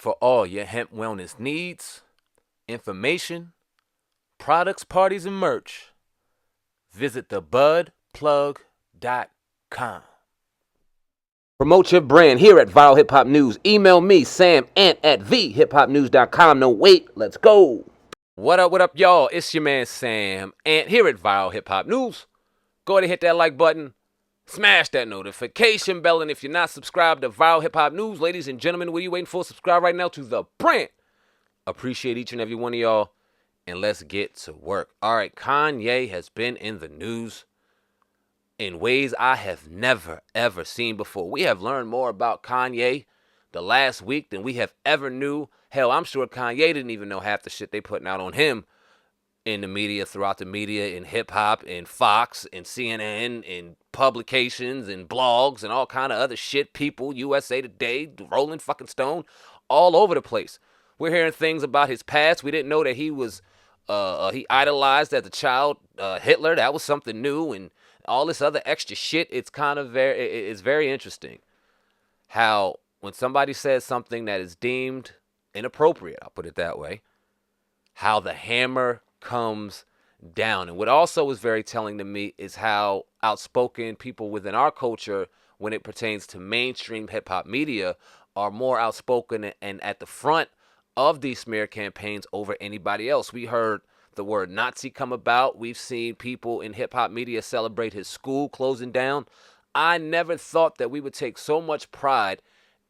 For all your hemp wellness needs, information, products, parties, and merch, visit thebudplug.com. Promote your brand here at Viral Hip Hop News. Email me, Sam Ant at thehiphopnews.com. No, wait, let's go. What up, y'all? It's your man, Sam Ant, here at Viral Hip Hop News. Go ahead and hit that like button. Smash that notification bell. And if you're not subscribed to Viral Hip Hop News, ladies and gentlemen, what are you waiting for? Subscribe right now to the brand. Appreciate each and every one of y'all. And let's get to work. All right, Kanye has been in the news in ways I have never, ever seen before. We have learned more about Kanye the last week than we have ever knew. Hell, I'm sure Kanye didn't even know half the shit they putting out on him in the media, throughout the media, in hip-hop, in Fox, in CNN, in publications, in blogs, and all kind of other shit. People, USA Today, Rolling fucking Stone, all over the place. We're hearing things about his past. We didn't know that he was, he idolized as a child Hitler. That was something new, and all this other extra shit. It's kind of it's very interesting how when somebody says something that is deemed inappropriate, I'll put it that way, how the hammer comes down. And what also is very telling to me is how outspoken people within our culture, when it pertains to mainstream hip-hop media, are more outspoken and at the front of these smear campaigns over anybody else. We heard the word Nazi come about. We've seen people in hip-hop media celebrate his school closing down. I never thought that we would take so much pride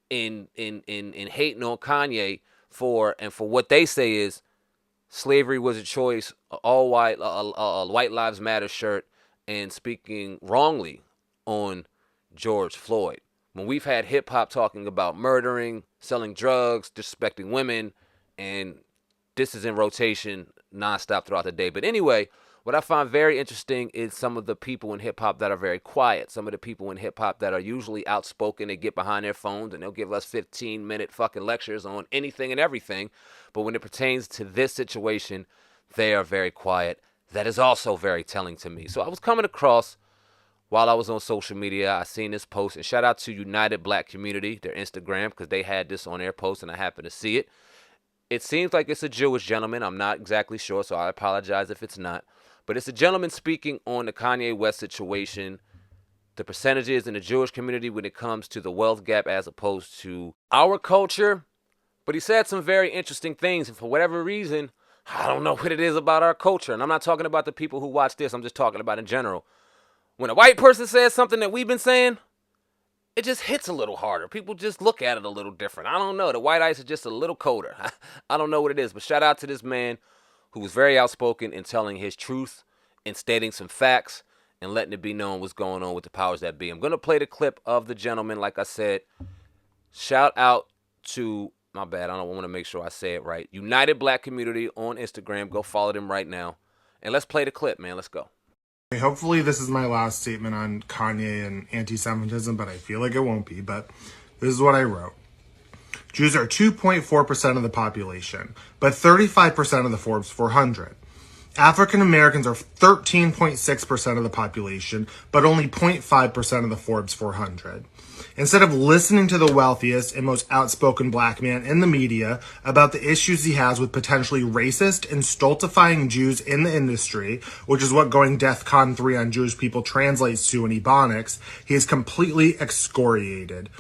in hating on Kanye for what they say is slavery was a choice, all white, White Lives Matter shirt, and speaking wrongly on George Floyd. When we've had hip hop talking about murdering, selling drugs, disrespecting women, and this is in rotation nonstop throughout the day. But anyway, what I find very interesting is some of the people in hip hop that are very quiet. Some of the people in hip hop that are usually outspoken. They get behind their phones and they'll give us 15-minute fucking lectures on anything and everything. But when it pertains to this situation, they are very quiet. That is also very telling to me. So I was coming across, while I was on social media, I seen this post. And shout out to United Black Community, their Instagram, because they had this on their post and I happened to see it. It seems like it's a Jewish gentleman. I'm not exactly sure, so I apologize if it's not. But it's a gentleman speaking on the Kanye West situation, the percentages in the Jewish community when it comes to the wealth gap as opposed to our culture. But he said some very interesting things, and for whatever reason, I don't know what it is about our culture. And I'm not talking about the people who watch this. I'm just talking about in general. When a white person says something that we've been saying, it just hits a little harder. People just look at it a little different. I don't know. The white ice is just a little colder. I don't know what it is. But shout out to this man who was very outspoken in telling his truth and stating some facts and letting it be known what's going on with the powers that be. I'm going to play the clip of the gentleman. Like I said, shout out to, my bad, I don't want to make sure I say it right, United Black Community on Instagram. Go follow them right now. And let's play the clip, man. Let's go. Hopefully this is my last statement on Kanye and anti-Semitism, but I feel like it won't be. But this is what I wrote. Jews are 2.4% of the population, but 35% of the Forbes 400. African Americans are 13.6% of the population, but only 0.5% of the Forbes 400. Instead of listening to the wealthiest and most outspoken black man in the media about the issues he has with potentially racist and stultifying Jews in the industry, which is what going DEFCON 3 on Jewish people translates to in Ebonics, he is completely excoriated.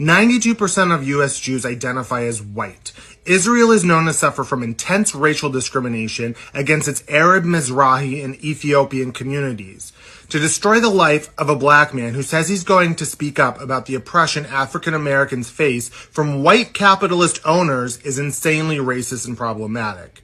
92% of U.S. Jews identify as white. Israel is known to suffer from intense racial discrimination against its Arab, Mizrahi, and Ethiopian communities. To destroy the life of a black man who says he's going to speak up about the oppression African Americans face from white capitalist owners is insanely racist and problematic.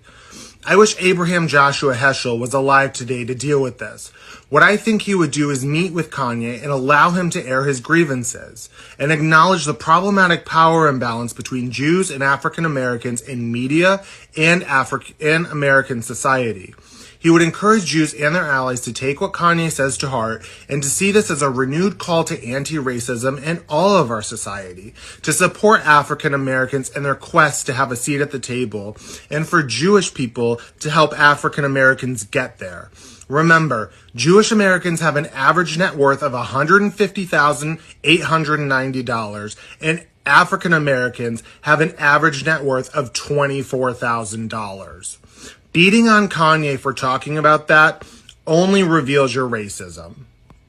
I wish Abraham Joshua Heschel was alive today to deal with this. What I think he would do is meet with Kanye and allow him to air his grievances and acknowledge the problematic power imbalance between Jews and African Americans in media and African American society. He would encourage Jews and their allies to take what Kanye says to heart and to see this as a renewed call to anti-racism in all of our society, to support African Americans in their quest to have a seat at the table, and for Jewish people to help African Americans get there. Remember, Jewish Americans have an average net worth of $150,890, and African Americans have an average net worth of $24,000. Beating on Kanye for talking about that only reveals your racism.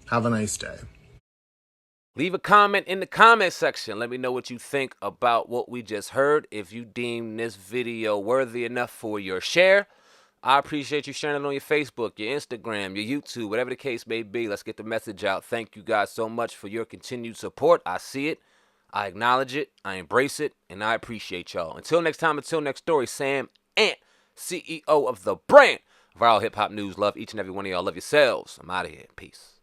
Have a nice day. Leave a comment in the comment section. Let me know what you think about what we just heard. If you deem this video worthy enough for your share, I appreciate you sharing it on your Facebook, your Instagram, your YouTube, whatever the case may be. Let's get the message out. Thank you guys so much for your continued support. I see it. I acknowledge it. I embrace it. And I appreciate y'all. Until next time, until next story, Sam Ant, CEO of the brand Viral Hip Hop News. Love each and every one of y'all. Love yourselves. I'm out of here. Peace.